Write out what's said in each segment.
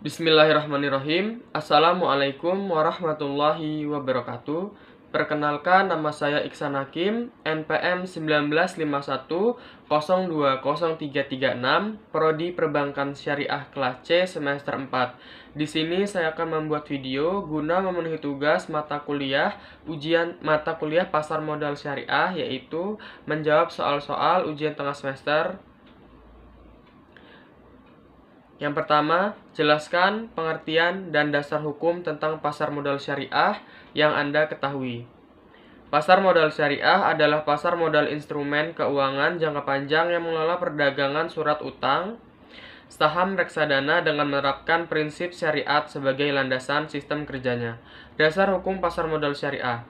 Bismillahirrahmanirrahim. Assalamualaikum warahmatullahi wabarakatuh. Perkenalkan, nama saya Iksan Hakim, NPM 1951020336, Prodi Perbankan Syariah kelas C semester 4. Di sini saya akan membuat video guna memenuhi tugas ujian mata kuliah Pasar Modal Syariah, yaitu menjawab soal-soal ujian tengah semester. Yang pertama, jelaskan pengertian dan dasar hukum tentang pasar modal syariah yang Anda ketahui. Pasar modal syariah adalah pasar modal instrumen keuangan jangka panjang yang mengelola perdagangan surat utang, saham, reksadana dengan menerapkan prinsip syariat sebagai landasan sistem kerjanya. Dasar hukum pasar modal syariah.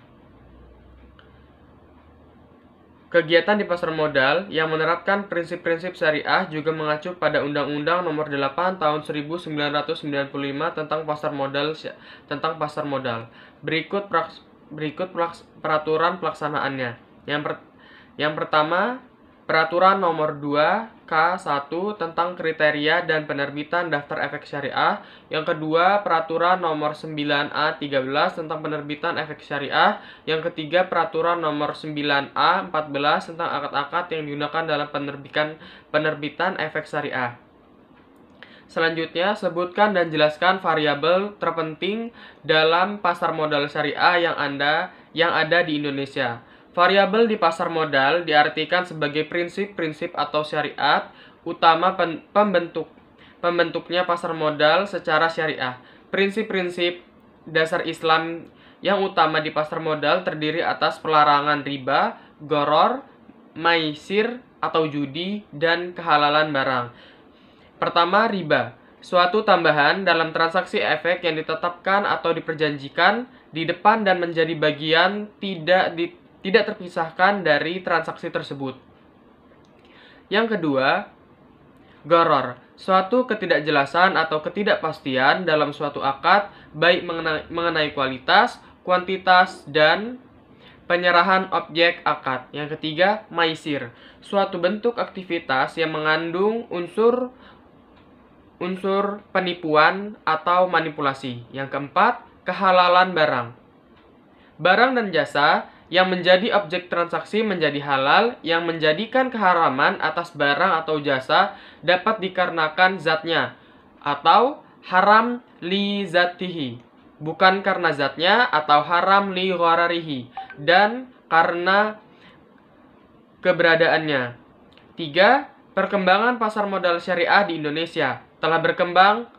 Kegiatan di pasar modal yang menerapkan prinsip-prinsip syariah juga mengacu pada Undang-Undang Nomor 8 Tahun 1995 tentang pasar modal. Berikut peraturan pelaksanaannya. Yang pertama, Peraturan Nomor 2 K1 tentang kriteria dan penerbitan daftar efek syariah. Yang kedua, Peraturan Nomor 9A13 tentang penerbitan efek syariah. Yang ketiga, Peraturan Nomor 9A14 tentang akad-akad yang digunakan dalam penerbitan efek syariah. Selanjutnya, sebutkan dan jelaskan variabel terpenting dalam pasar modal syariah yang ada di Indonesia. Variabel di pasar modal diartikan sebagai prinsip-prinsip atau syariat utama pembentuknya pasar modal secara syariah. Prinsip-prinsip dasar Islam yang utama di pasar modal terdiri atas pelarangan riba, gharar, maisir atau judi, dan kehalalan barang. Pertama, riba. Suatu tambahan dalam transaksi efek yang ditetapkan atau diperjanjikan di depan dan menjadi bagian tidak terpisahkan dari transaksi tersebut. Yang kedua, gharar. Suatu ketidakjelasan atau ketidakpastian dalam suatu akad, baik mengenai kualitas, kuantitas, dan penyerahan objek akad. Yang ketiga, maisir. Suatu bentuk aktivitas yang mengandung unsur penipuan atau manipulasi. Yang keempat, kehalalan barang. Barang dan jasa yang menjadi objek transaksi menjadi halal, yang menjadikan keharaman atas barang atau jasa dapat dikarenakan zatnya, atau haram li zatihi, bukan karena zatnya, atau haram li ghararihi, dan karena keberadaannya. 3. Perkembangan pasar modal syariah di Indonesia telah berkembang.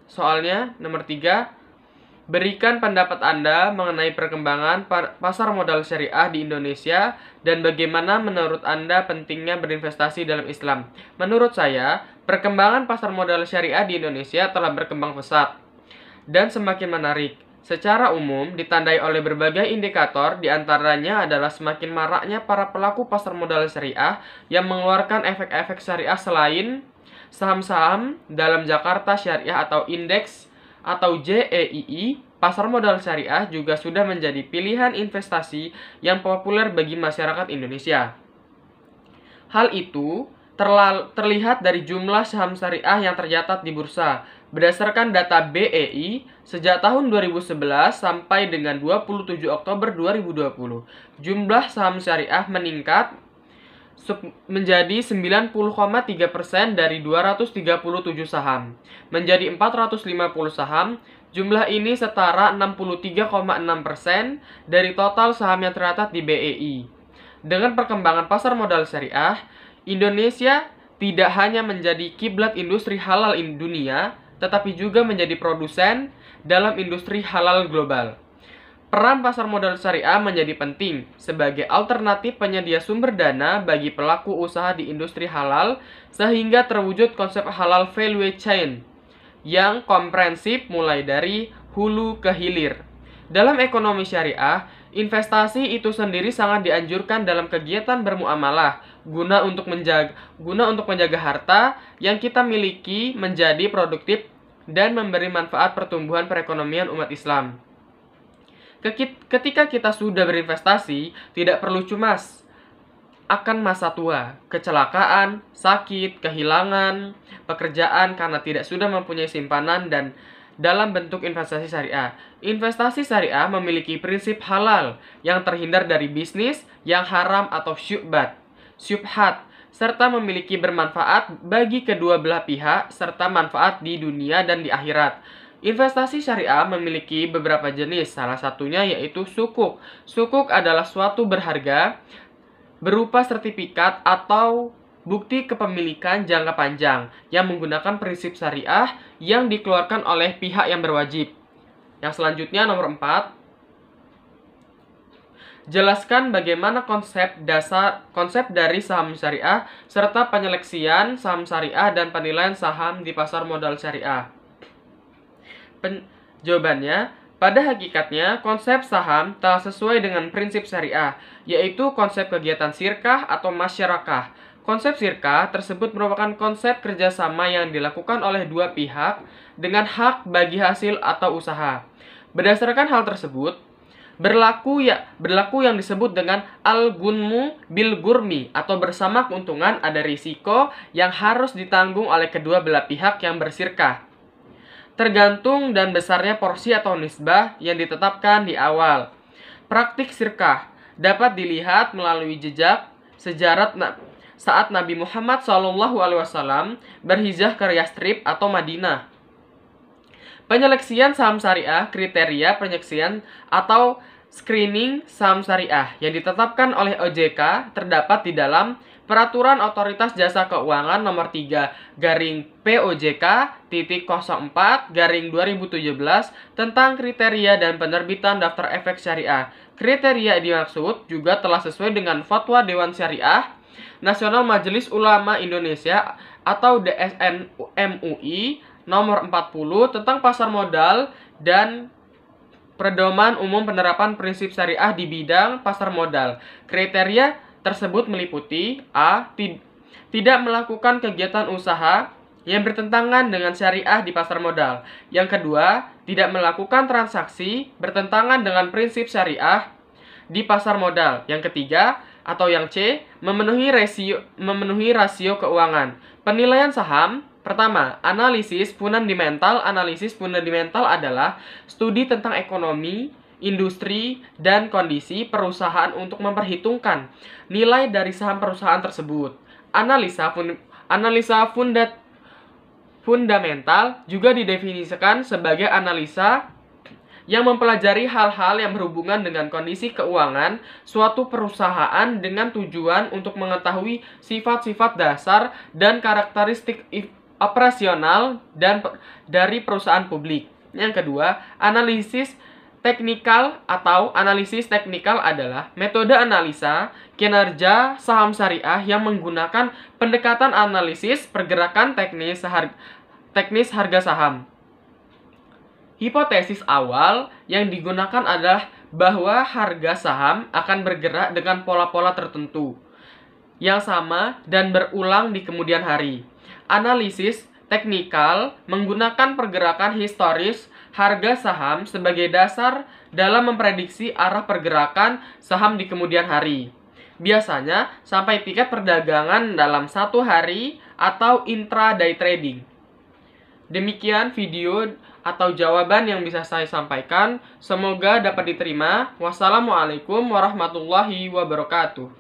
Soalnya nomor 3. Berikan pendapat Anda mengenai perkembangan pasar modal syariah di Indonesia dan bagaimana menurut Anda pentingnya berinvestasi dalam Islam. Menurut saya, perkembangan pasar modal syariah di Indonesia telah berkembang pesat dan semakin menarik. Secara umum, ditandai oleh berbagai indikator, diantaranya adalah semakin maraknya para pelaku pasar modal syariah yang mengeluarkan efek-efek syariah selain saham-saham dalam Jakarta Syariah atau Indeks atau JEII. Pasar modal syariah juga sudah menjadi pilihan investasi yang populer bagi masyarakat Indonesia. Hal itu terlihat dari jumlah saham syariah yang tercatat di bursa. Berdasarkan data BEI, sejak tahun 2011 sampai dengan 27 Oktober 2020, jumlah saham syariah meningkat menjadi 90,3% dari 237 saham, menjadi 450 saham. Jumlah ini setara 63,6% dari total saham yang tercatat di BEI. Dengan perkembangan pasar modal syariah, Indonesia tidak hanya menjadi kiblat industri halal dunia, tetapi juga menjadi produsen dalam industri halal global. Peran pasar modal syariah menjadi penting sebagai alternatif penyedia sumber dana bagi pelaku usaha di industri halal, sehingga terwujud konsep halal value chain yang komprehensif mulai dari hulu ke hilir. Dalam ekonomi syariah, investasi itu sendiri sangat dianjurkan dalam kegiatan bermuamalah guna untuk menjaga harta yang kita miliki menjadi produktif dan memberi manfaat pertumbuhan perekonomian umat Islam. Ketika kita sudah berinvestasi, tidak perlu cemas akan masa tua, kecelakaan, sakit, kehilangan pekerjaan karena tidak sudah mempunyai simpanan dan dalam bentuk investasi syariah. Investasi syariah memiliki prinsip halal yang terhindar dari bisnis yang haram atau syubhat, serta memiliki bermanfaat bagi kedua belah pihak serta manfaat di dunia dan di akhirat. Investasi syariah memiliki beberapa jenis, salah satunya yaitu sukuk. Sukuk adalah suatu berharga berupa sertifikat atau bukti kepemilikan jangka panjang yang menggunakan prinsip syariah yang dikeluarkan oleh pihak yang berwajib. Yang selanjutnya nomor 4. Jelaskan bagaimana konsep dari saham syariah serta penyeleksian saham syariah dan penilaian saham di pasar modal syariah. Jawabannya, pada hakikatnya, konsep saham telah sesuai dengan prinsip syariah, yaitu konsep kegiatan syirkah atau masyarakah. Konsep syirkah tersebut merupakan konsep kerjasama yang dilakukan oleh dua pihak dengan hak bagi hasil atau usaha. Berdasarkan hal tersebut, berlaku yang disebut dengan al-gunmu bil gurmi atau bersama keuntungan ada risiko yang harus ditanggung oleh kedua belah pihak yang bersyirkah. Tergantung dan besarnya porsi atau nisbah yang ditetapkan di awal. Praktik syirkah dapat dilihat melalui jejak sejarah saat Nabi Muhammad SAW berhijrah ke Yastrib atau Madinah. Penyeleksian saham syariah, kriteria penyeleksian atau screening saham syariah yang ditetapkan oleh OJK terdapat di dalam Peraturan Otoritas Jasa Keuangan Nomor 3/POJK.04/2017 tentang kriteria dan penerbitan daftar efek syariah. Kriteria dimaksud juga telah sesuai dengan Fatwa Dewan Syariah Nasional Majelis Ulama Indonesia atau DSN MUI Nomor 40 tentang pasar modal dan Pedoman Umum Penerapan Prinsip Syariah di Bidang Pasar Modal. Kriteria tersebut meliputi A. Tidak melakukan kegiatan usaha yang bertentangan dengan syariah di pasar modal. Yang kedua, tidak melakukan transaksi bertentangan dengan prinsip syariah di pasar modal. Yang ketiga, atau yang C, memenuhi rasio keuangan. Penilaian saham. Pertama, analisis fundamental. Analisis fundamental adalah studi tentang ekonomi, industri, dan kondisi perusahaan untuk memperhitungkan nilai dari saham perusahaan tersebut. Analisa fundamental juga didefinisikan sebagai analisa yang mempelajari hal-hal yang berhubungan dengan kondisi keuangan suatu perusahaan dengan tujuan untuk mengetahui sifat-sifat dasar dan karakteristik operasional dari perusahaan publik. Yang kedua, analisis teknikal atau analisis teknikal adalah metode analisa kinerja saham syariah yang menggunakan pendekatan analisis pergerakan teknis harga saham. Hipotesis awal yang digunakan adalah bahwa harga saham akan bergerak dengan pola-pola tertentu yang sama dan berulang di kemudian hari. Analisis teknikal menggunakan pergerakan historis harga saham sebagai dasar dalam memprediksi arah pergerakan saham di kemudian hari. Biasanya sampai tiket perdagangan dalam satu hari atau intraday trading. Demikian video atau jawaban yang bisa saya sampaikan. Semoga dapat diterima. Wassalamualaikum warahmatullahi wabarakatuh.